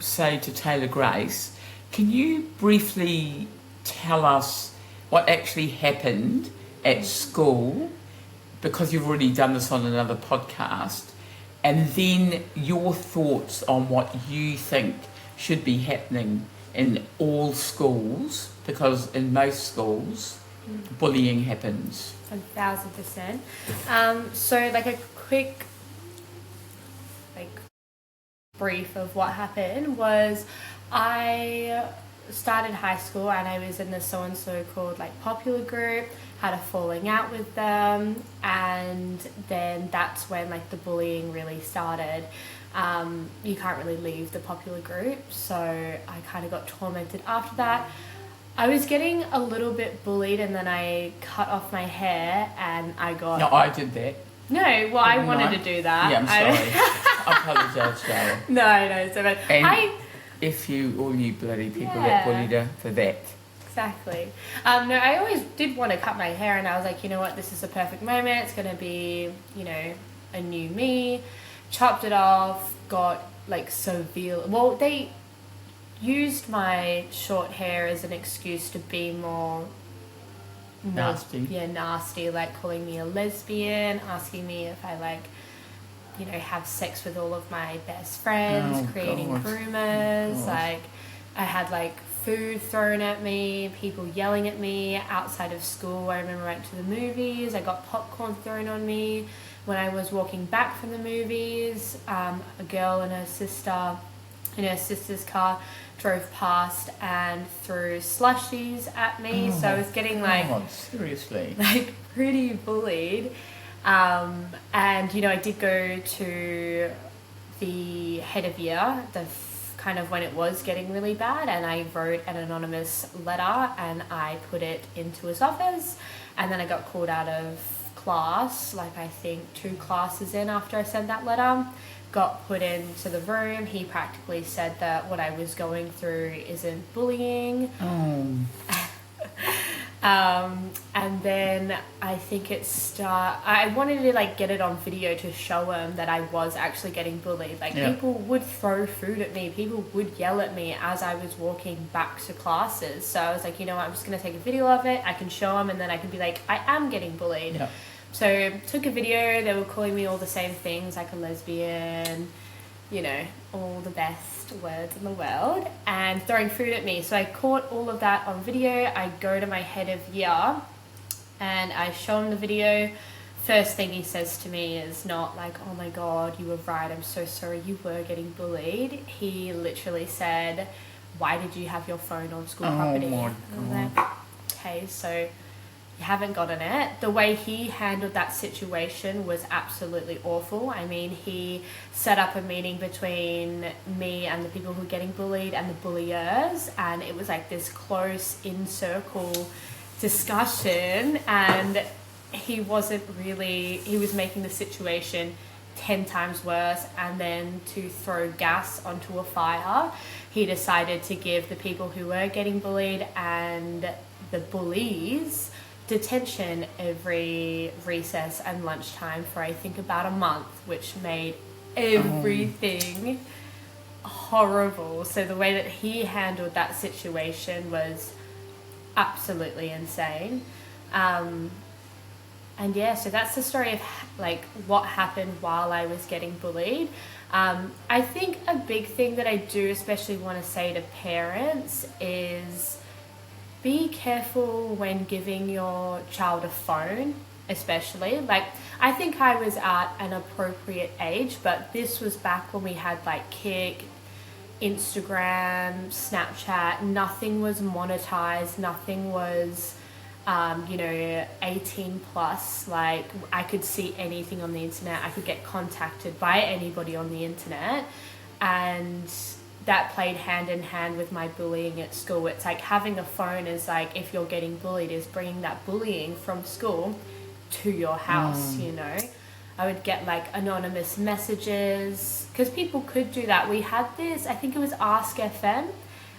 say to Taylor Grace, can you briefly tell us what actually happened at school, because you've already done this on another podcast, and then your thoughts on what you think should be happening in all schools, because in most schools, bullying happens. 1,000%. So like a quick brief of what happened was I started high school and I was in this so-and-so called like popular group, had a falling out with them, and then that's when like the bullying really started. You can't really leave the popular group, so I kind of got tormented after that. I was getting a little bit bullied, and then I cut off my hair and I got... No, I did that. No, well, I wanted to do that. Yeah, I'm sorry. I apologise, Cheryl. No, so bad. And if you, all you bloody people that bullied her for that. Exactly. No, I always did want to cut my hair, and I was like, you know what, this is a perfect moment. It's going to be, you know, a new me. Chopped it off, got like severe... Well, they used my short hair as an excuse to be more nasty. Yeah, nasty, like calling me a lesbian, asking me if I like, you know, have sex with all of my best friends, creating rumors. Like, I had like food thrown at me, people yelling at me outside of school. I remember I went to the movies, I got popcorn thrown on me. When I was walking back from the movies, a girl and her sister in her sister's car drove past and threw slushies at me. So I was getting like, seriously, like pretty bullied. And you know, I did go to the head of year, kind of when it was getting really bad, and I wrote an anonymous letter and I put it into his office, and then I got called out of class, like I think 2 classes in after I sent that letter. Got put into the room. He practically said that what I was going through isn't bullying. And then I think I wanted to like get it on video to show him that I was actually getting bullied. Like people would throw food at me, people would yell at me as I was walking back to classes. So I was like, you know what, I'm just gonna take a video of it. I can show him, and then I can be like, I am getting bullied. Yeah. So took a video. They were calling me all the same things, like a lesbian, you know, all the best words in the world, and throwing food at me. So I caught all of that on video. I go to my head of year and I show him the video. First thing he says to me is not like, oh my God, you were right, I'm so sorry, you were getting bullied. He literally said, why did you have your phone on school property? My God. I was like, okay, so you haven't gotten it. The way he handled that situation was absolutely awful. I mean, he set up a meeting between me and the people who were getting bullied and the bulliers, and it was like this close in-circle discussion, and he was making the situation 10 times worse. And then to throw gas onto a fire, he decided to give the people who were getting bullied and the bullies detention every recess and lunchtime for I think about a month, which made everything horrible. So the way that he handled that situation was absolutely insane. And yeah, so that's the story of like what happened while I was getting bullied. I think a big thing that I do especially want to say to parents is be careful when giving your child a phone, especially. Like, I think I was at an appropriate age, but this was back when we had like Kik, Instagram, Snapchat. Nothing was monetized, nothing was 18 plus. Like, I could see anything on the internet, I could get contacted by anybody on the internet, and that played hand in hand with my bullying at school. It's like having a phone is like, if you're getting bullied, is bringing that bullying from school to your house, you know. I would get like anonymous messages, because people could do that. We had this, I think it was Ask FM,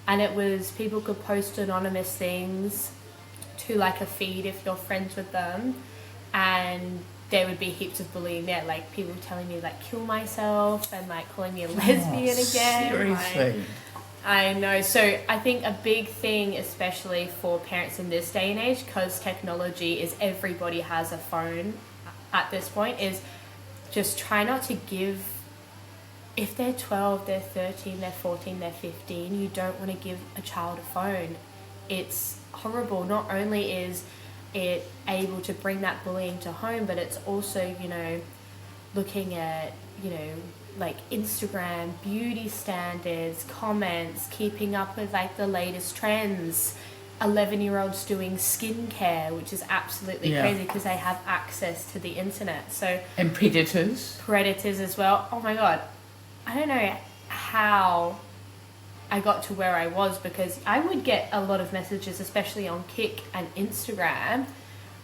and it was people could post anonymous things to like a feed if you're friends with them, and there would be heaps of bullying there, like people telling me like kill myself and like calling me a lesbian again. Seriously. I know. So I think a big thing, especially for parents in this day and age, because technology is everybody has a phone at this point, is just try not to give, if they're 12, they're 13, they're 14, they're 15, you don't want to give a child a phone. It's horrible. Not only is it able to bring that bullying to home, but it's also, you know, looking at, you know, like Instagram, beauty standards, comments, keeping up with like the latest trends. 11-year-olds doing skincare, which is absolutely crazy because they have access to the internet. So and predators as well. Oh my god, I don't know how I got to where I was, because I would get a lot of messages, especially on Kik and Instagram.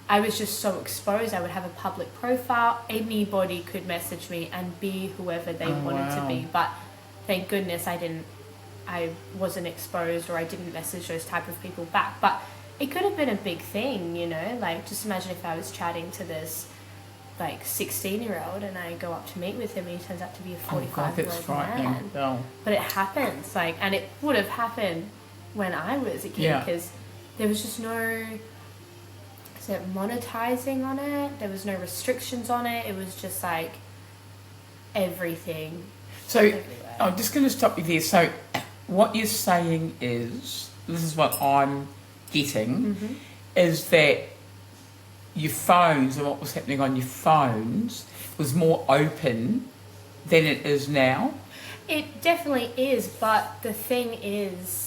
I was just so exposed. I would have a public profile. Anybody could message me and be whoever they wanted to be. But thank goodness I wasn't exposed, or I didn't message those type of people back. But it could have been a big thing, you know? Like, just imagine if I was chatting to this like 16-year-old and I go up to meet with him and he turns out to be a 45-year-old man. Oh. But it happens, like, and it would have happened when I was a kid, because there was just no monetizing on it. There was no restrictions on it. It was just like everything. So everywhere. I'm just going to stop you there. So what you're saying is, this is what I'm getting, is that your phones and what was happening on your phones was more open than it is now? It definitely is, but the thing is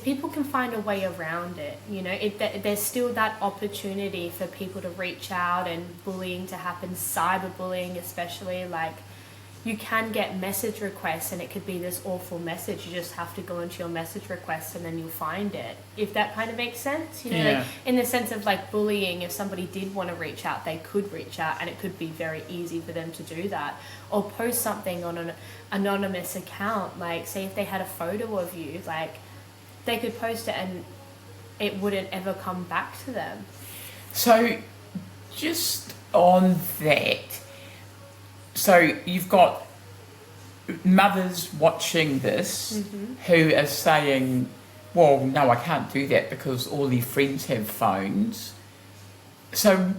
people can find a way around it, you know. There's still that opportunity for people to reach out and bullying to happen, cyberbullying especially. Like, you can get message requests and it could be this awful message. You just have to go into your message requests and then you'll find it, if that kind of makes sense, you know. Like, in the sense of like bullying, if somebody did want to reach out, they could reach out, and it could be very easy for them to do that, or post something on an anonymous account. Like, say if they had a photo of you, like, they could post it and it wouldn't ever come back to them. So just on that, so you've got mothers watching this who are saying, well, no, I can't do that because all their friends have phones. So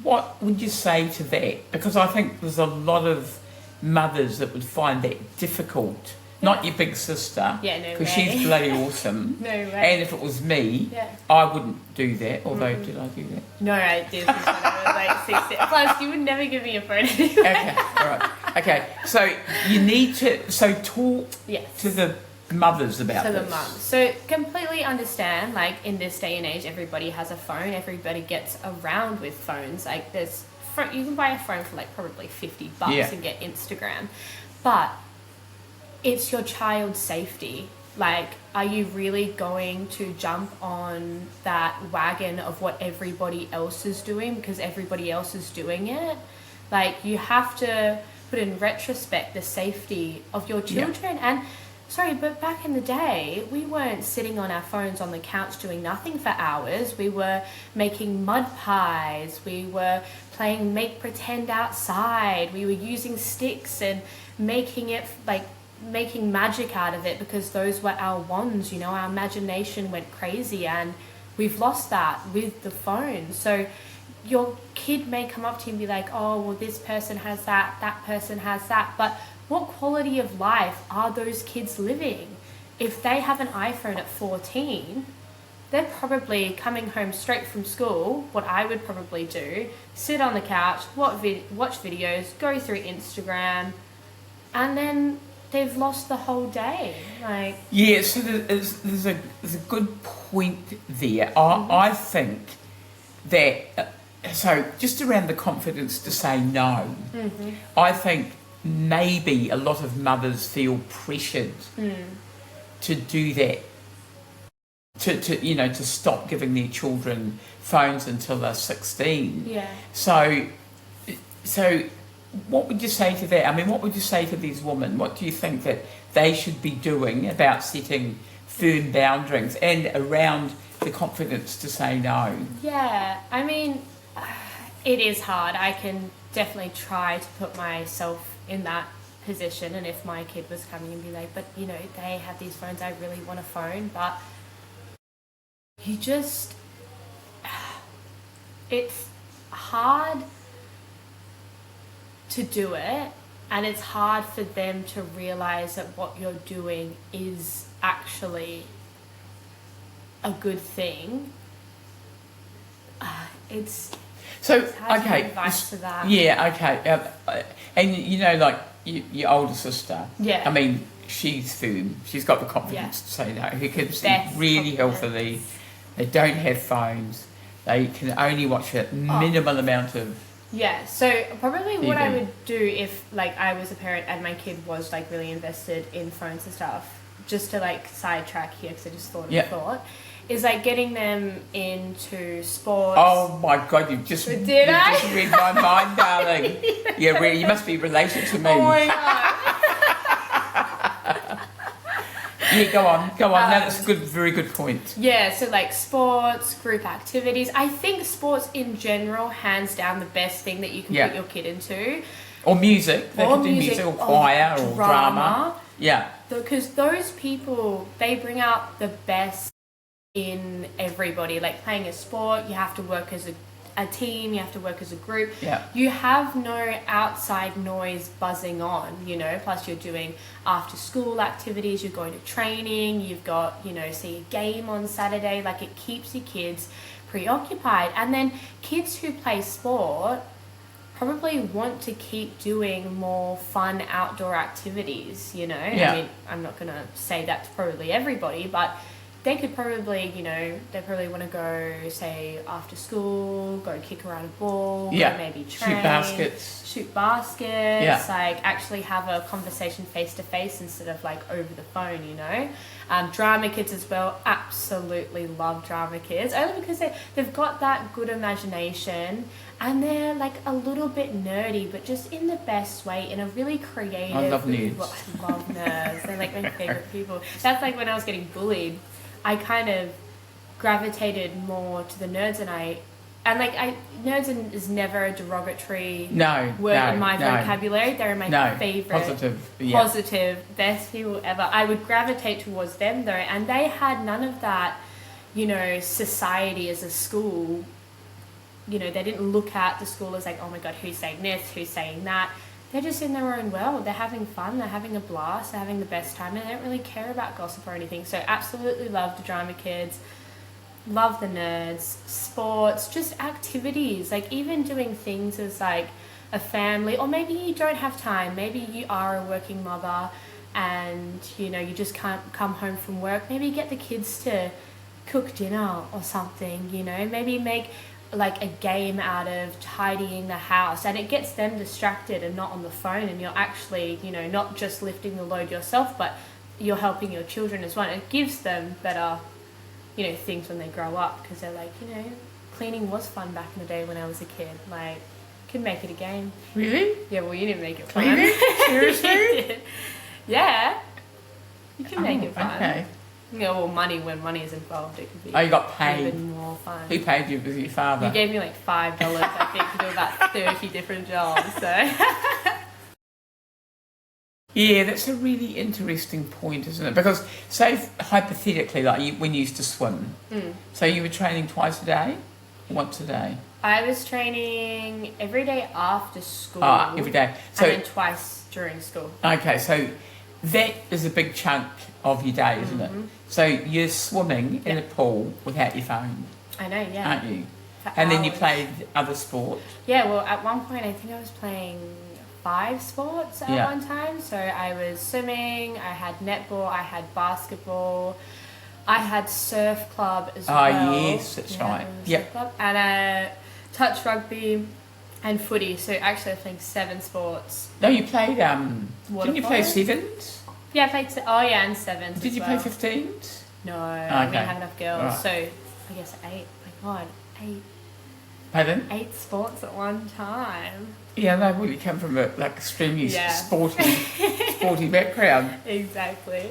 what would you say to that? Because I think there's a lot of mothers that would find that difficult. Not your big sister, because she's bloody awesome. No way. And if it was me, I wouldn't do that. Although, did I do that? No, I did. When I was like 16. Plus, you would never give me a phone anyway. Okay, all right. Okay, so you need to talk to the mothers about this. To the mums. So completely understand. Like, in this day and age, everybody has a phone. Everybody gets around with phones. Like, you can buy a phone for like probably $50 and get Instagram, but it's your child's safety. Like, are you really going to jump on that wagon of what everybody else is doing because everybody else is doing it? Like, you have to put in retrospect the safety of your children. And sorry, but back in the day, we weren't sitting on our phones on the couch doing nothing for hours. We were making mud pies. We were playing make pretend outside. We were using sticks and making magic out of it, because those were our wands, you know. Our imagination went crazy, and we've lost that with the phone. So your kid may come up to you and be like, oh, well, this person has that person has that, but what quality of life are those kids living? If they have an iPhone at 14, they're probably coming home straight from school. What I would probably do, sit on the couch, watch videos, go through Instagram, and then they've lost the whole day. Like, yeah, so there's a good point there. I think that so just around the confidence to say no, I think maybe a lot of mothers feel pressured to do that, to stop giving their children phones until they're 16. Yeah. So what would you say to that? I mean, what would you say to these women? What do you think that they should be doing about setting firm boundaries and around the confidence to say no? Yeah, I mean, It is hard. I can definitely try to put myself in that position, and if my kid was coming and be like, but you know, they have these phones, I really want a phone, but you just, it's hard to do it, and it's hard for them to realize that what you're doing is actually a good thing. It's hard to give advice to that. Yeah, okay. And you know, like your older sister. Yeah. I mean, she's firm. She's got the confidence to say that. Her kids Best really confidence. healthily. They don't have phones. They can only watch a minimal amount of. Yeah, so probably what I TV. would do if like I was a parent and my kid was like really invested in phones and stuff, just to like sidetrack here because I just thought Yeah. of a thought, is like getting them into sports. Oh my God! You've just Did you've I? just read my mind, darling. Yeah, really. You must be related to me. Oh my God. Yeah, go on. That's a good, very good point. Yeah, so like sports, group activities. I think sports in general, hands down, the best thing that you can Yeah. put your kid into. Or music. They can do music or choir or drama. Yeah. Because those people, they bring out the best in everybody. Like playing a sport, you have to work as a team, you have to work as a group. Yeah. You have no outside noise buzzing on, you know, plus you're doing after school activities, you're going to training, you've got, you know, say a game on Saturday, like it keeps your kids preoccupied. And then kids who play sport probably want to keep doing more fun outdoor activities, you know. Yeah. I mean, I'm not going to say that to probably everybody, but they could probably, you know, they probably want to go, say, after school, go kick around a ball, Yeah. go maybe train, shoot baskets, Yeah. like actually have a conversation face to face instead of like over the phone, you know. Drama kids as well, absolutely love drama kids, only because they've got that good imagination and they're like a little bit nerdy, but just in the best way, in a really creative. I love nerds. I love nerds. They're like my favorite people. That's like when I was getting bullied, I kind of gravitated more to the nerds, and nerds is never a derogatory word in my vocabulary. They're my favorite, positive, best people ever. I would gravitate towards them though, and they had none of that, you know, society as a school. You know, they didn't look at the school as like, oh my God, who's saying this, who's saying that. They're just in their own world. They're having fun. They're having a blast. They're having the best time. And they don't really care about gossip or anything. So absolutely love the drama kids. Love the nerds. Sports. Just activities. Like even doing things as like a family. Or maybe you don't have time. Maybe you are a working mother and, you know, you just can't come home from work. Maybe get the kids to cook dinner or something, you know. Maybe make like a game out of tidying the house, and it gets them distracted and not on the phone, and you're actually, you know, not just lifting the load yourself, but you're helping your children as well. It gives them better, you know, things when they grow up, because they're like, you know, cleaning was fun back in the day when I was a kid. Like, could make it a game. Really? Yeah, well, you didn't make it fun. Really? Seriously? You did. Yeah, you can make it fun. Okay. You know, well, when money is involved, it could be You got paid. even more fun. Who paid you? Was it your father? You gave me like $5, I think, to do about 30 different jobs. So Yeah, that's a really interesting point, isn't it? Because, say, hypothetically, like when you used to swim, so you were training twice a day, or once a day? I was training every day after school. Every day. So, and then twice during school. okay, so that is a big chunk of your day, isn't it? So you're swimming in a pool without your phone, I know, yeah. aren't you? For And then you hours. played other sport. Yeah, well, at one point, I think I was playing 5 sports at Yeah. one time. So I was swimming, I had netball, I had basketball, I had surf club as well. Oh, yes, that's right. Surf Yep. club. And touch rugby and footy. So actually, I was playing 7 sports. No, you played, didn't you play polo? sevens? Yeah, I played, and 7s. Did as you well. play 15s? No, Okay. we didn't have enough girls. Right. So I guess 8. My God, 8. Pardon? 8 sports at one time. Yeah, no, well, you come from a extremely Yeah. sporty background. Exactly.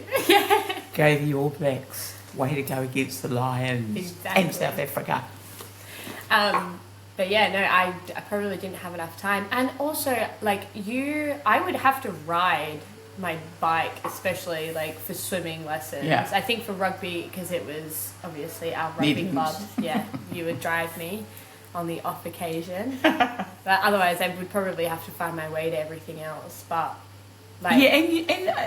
Go the All Blacks. Way to go against the Lions Exactly. and South Africa. But yeah, no, I probably didn't have enough time. And also, like, I would have to ride my bike, especially, like, for swimming lessons. Yeah. I think for rugby, because it was obviously our rugby club, yeah, you would drive me on the off occasion. But otherwise, I would probably have to find my way to everything else. But, like... Yeah,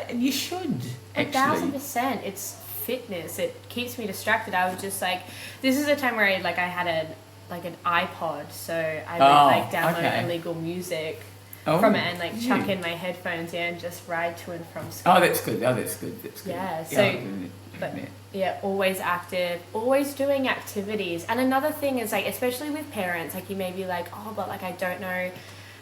and you should, actually. 1,000%. It's fitness. It keeps me distracted. I would just, like... This is a time where, I had an iPod, so I would download illegal music from it and chuck in my headphones and just ride to and from school. Oh, that's good. Yeah, so always active, always doing activities. And another thing is, like, especially with parents, like, you may be like, oh, but like I don't know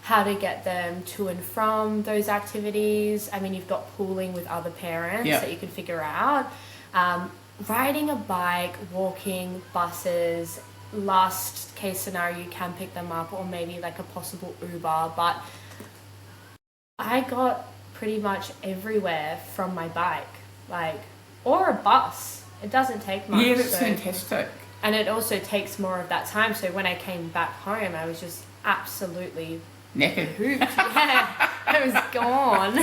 how to get them to and from those activities. I mean, you've got pooling with other parents that you can figure out. Riding a bike, walking, buses. Last case scenario, you can pick them up, or maybe like a possible Uber. But I got pretty much everywhere from my bike, or a bus. It doesn't take much. Yeah, that's fantastic. And it also takes more of that time. So when I came back home, I was just absolutely knackered. Yeah, I was gone.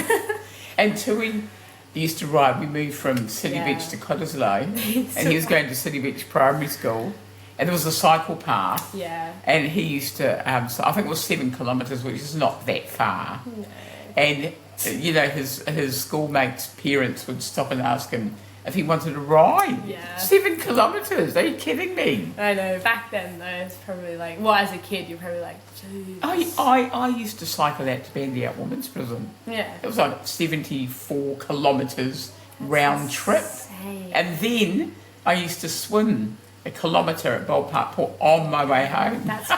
And Tui used to ride. We moved from City Beach to Cottesloe, and he was going to City Beach Primary School. And there was a cycle path. Yeah. And he used to, so I think it was 7 kilometres, which is not that far. No. And, his schoolmates' parents would stop and ask him if he wanted to ride. Yeah. 7 kilometres, are you kidding me? I know, back then though, it's probably like, well, as a kid, you're probably like, jeez. I used to cycle out to Bandy Women's Prison. Yeah. It was like 74 kilometres round trip. Insane. And then I used to swim 1 kilometre at Ballpark Port on my way home. That's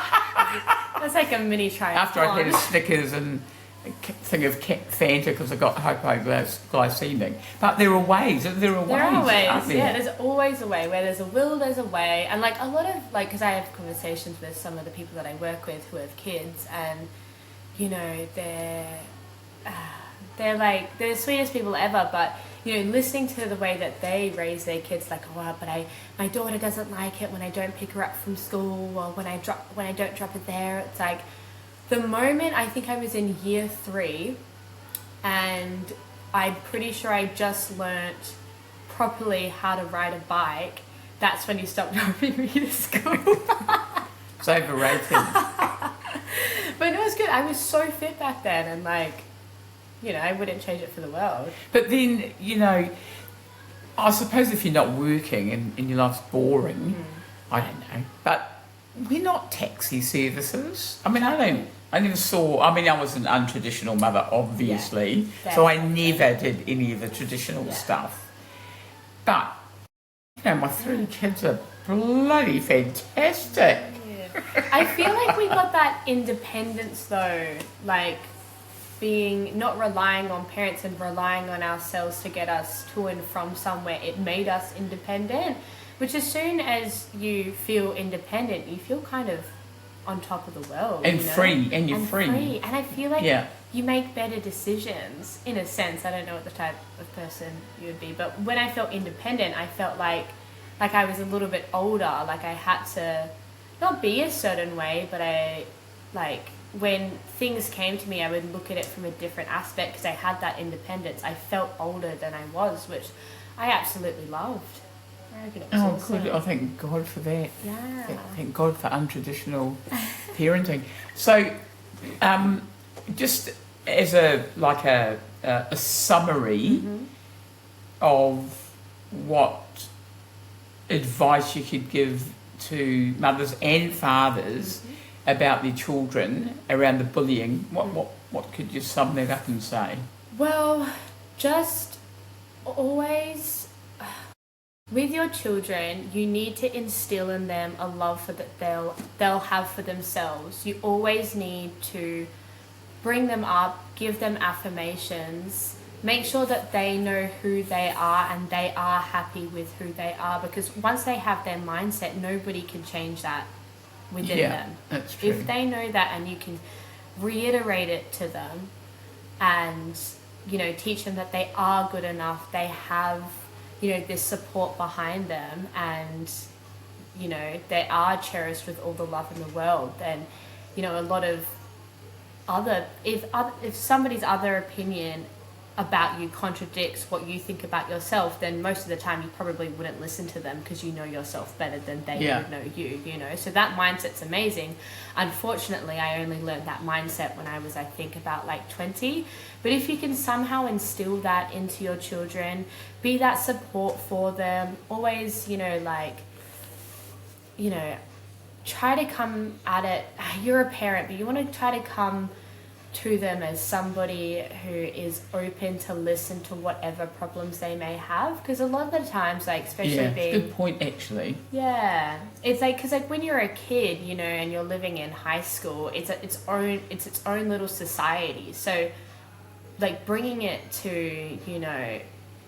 like a mini triathlon. After I'd had a Snickers and a thing of Fanta because I got hypoglycemic. But there are ways. There are ways. Yeah, there's always a way. Where there's a will, there's a way. And like a lot of, like, because I have conversations with some of the people that I work with who have kids, and they're like the sweetest people ever, but listening to the way that they raise their kids, like, oh, but my daughter doesn't like it when I don't pick her up from school, or when I don't drop her there. It's like, the moment I think I was in year 3, and I'm pretty sure I just learnt properly how to ride a bike, that's when you stopped dropping me to school. It's overrated. But no, it was good. I was so fit back then, and I wouldn't change it for the world. But then, I suppose if you're not working and your life's boring, I don't know. But we're not taxi services. I mean, I never saw, I was an untraditional mother, obviously, so I never did any of the traditional stuff. But, my 3 kids are bloody fantastic. Yeah. I feel like we got that independence though, like, being not relying on parents and relying on ourselves to get us to and from somewhere. It made us independent, which as soon as you feel independent, you feel kind of on top of the world and free, and you're free. And I feel like you make better decisions in a sense. I don't know what the type of person you would be, but when I felt independent, I felt like I was a little bit older, like I had to not be a certain way, but when things came to me, I would look at it from a different aspect because I had that independence. I felt older than I was, which I absolutely loved. I reckon it was awesome. Good. I thank God for that. Yeah. Thank God for untraditional parenting. So, just as a summary of what advice you could give to mothers and fathers about their children around the bullying, what could you sum that up and say? Well, just always with your children, you need to instill in them a love that they'll have for themselves. You always need to bring them up, give them affirmations, make sure that they know who they are and they are happy with who they are, because once they have their mindset, nobody can change that within them. That's true. If they know that and you can reiterate it to them and teach them that they are good enough, they have this support behind them, and you know, they are cherished with all the love in the world, then, you know, a lot of if somebody's other opinion about you contradicts what you think about yourself, then most of the time you probably wouldn't listen to them because you know yourself better than they would know you, you know. So that mindset's amazing. Unfortunately, I only learned that mindset when I was, I think, about like 20. But if you can somehow instill that into your children, be that support for them, always, you know, like, you know, try to come at it. You're a parent, but you want to try to come to them as somebody who is open to listen to whatever problems they may have, because a lot of the times, like, especially being, good point actually. It's like, because like when you're a kid, you know, and you're living in high school, it's its own little society. So like bringing it to, you know,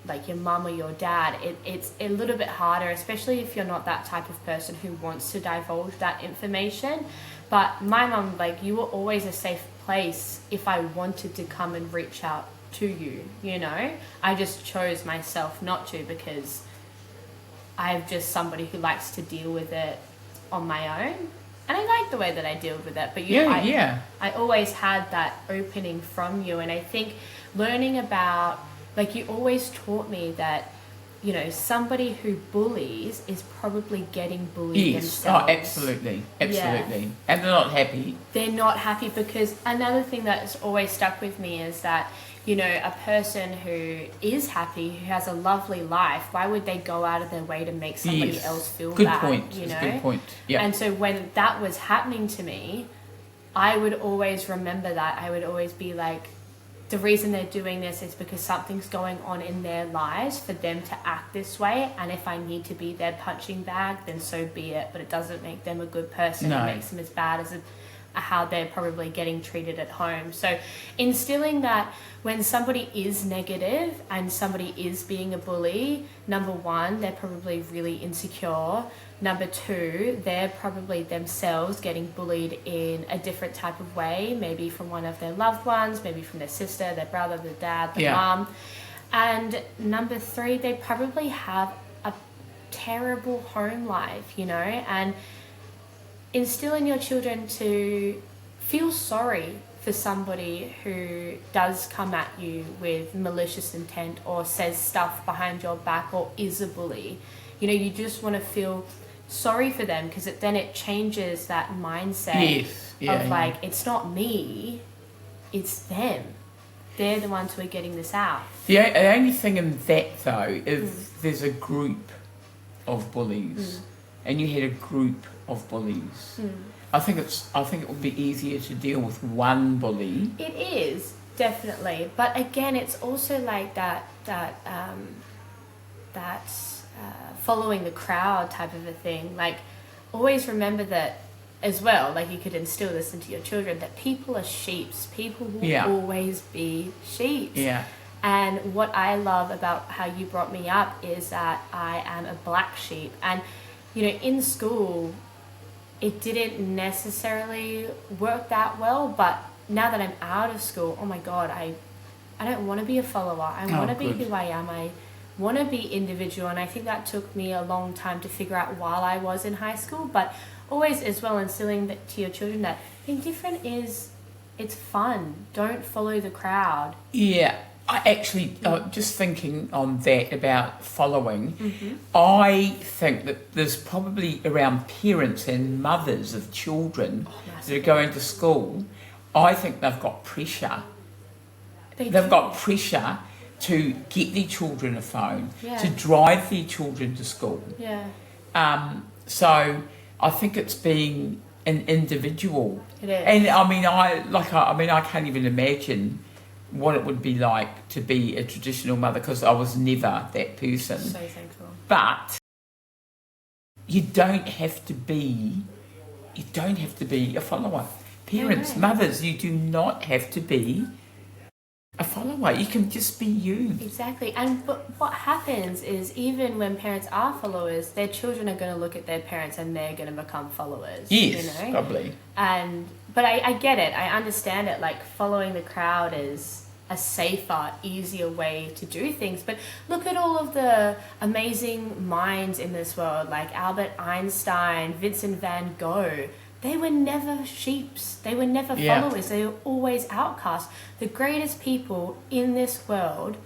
like your mum or your dad, it's a little bit harder, especially if you're not that type of person who wants to divulge that information. But my mum, like, you were always a safe place if I wanted to come and reach out to you, you know. I just chose myself not to because I'm just somebody who likes to deal with it on my own. And I like the way that I deal with it. But I always had that opening from you. And I think learning about, like, you always taught me that, you know, somebody who bullies is probably getting bullied themselves. Oh, absolutely. Yeah. And they're not happy. They're not happy, because another thing that's always stuck with me is that, you know, a person who is happy, who has a lovely life, why would they go out of their way to make somebody else feel bad? You know? Good point. Yeah. And so when that was happening to me, I would always remember that. I would always be like, the reason they're doing this is because something's going on in their lives for them to act this way, and if I need to be their punching bag, then so be it, but it doesn't make them a good person. It makes them as bad as how they're probably getting treated at home. So instilling that when somebody is negative and somebody is being a bully, number one, they're probably really insecure. Number two, they're probably themselves getting bullied in a different type of way, maybe from one of their loved ones, maybe from their sister, their brother, their dad, their mum. And number three, they probably have a terrible home life, you know, and instill in your children to feel sorry for somebody who does come at you with malicious intent or says stuff behind your back or is a bully. You know, you just want to feel sorry for them, because then it changes that mindset of like, it's not me, it's them. They're the ones who are getting this out. The only thing in that, though, is there's a group of bullies, and you had a group of bullies. I think it would be easier to deal with one bully. It is, definitely, but again, it's also like that following the crowd type of a thing. Like, always remember that as well. Like, you could instill this into your children, that people are sheeps. People will always be sheeps. And what I love about how you brought me up is that I am a black sheep. And, you know, in school, it didn't necessarily work that well, but now that I'm out of school, oh my God, I don't want to be a follower. I want to be who I am. I want to be individual, and I think that took me a long time to figure out while I was in high school. But always as well instilling that to your children, that being different it's fun. Don't follow the crowd. I actually, just thinking on that about following, I think that there's probably around parents and mothers of children that are going to school, I think they've got pressure. They've got pressure to get their children a phone, to drive their children to school. So I think it's being an individual. It is. And I can't even imagine what it would be like to be a traditional mother, because I was never that person. So thankful. But you don't have to be a follower. Parents, mothers, you do not have to be a follower. You can just be you. Exactly. But what happens is, even when parents are followers, their children are going to look at their parents and they're going to become followers. Yes, you know? probably. But I get it. I understand it. Like, following the crowd is a safer, easier way to do things. But look at all of the amazing minds in this world, like Albert Einstein, Vincent van Gogh. They were never sheeps. They were never followers. They were always outcasts. The greatest people in this world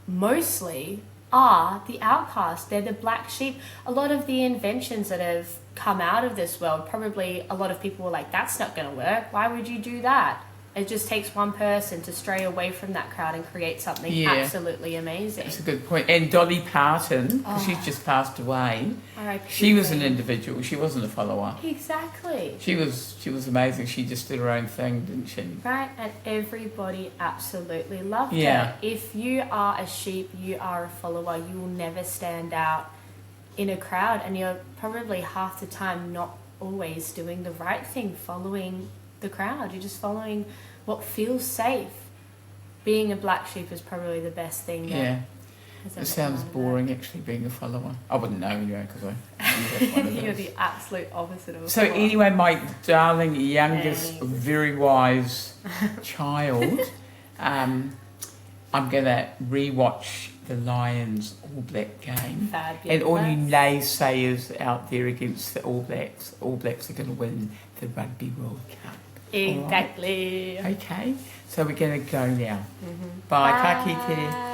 mostly are the outcasts. They're the black sheep. A lot of the inventions that have come out of this world, probably a lot of people were like, that's not going to work. Why would you do that? It just takes one person to stray away from that crowd and create something absolutely amazing. That's a good point. And Dolly Parton, because she's just passed away, she was an individual. She wasn't a follower. Exactly. She was amazing. She just did her own thing, didn't she? Right, and everybody absolutely loved her. If you are a sheep, you are a follower, you will never stand out in a crowd, and you're probably half the time not always doing the right thing, following the crowd. You're just following what feels safe. Being a black sheep is probably the best thing. It sounds boring, actually, being a follower. I wouldn't know anyway, because you're the absolute opposite of a follower. follower. Anyway, my darling, youngest, very wise child, I'm going to rewatch the Lions All Black game. Fabulous. And all you naysayers out there against the All Blacks are going to win the Rugby World Cup. Exactly. Right. Okay, so we're going to go now. Bye. Ka kite.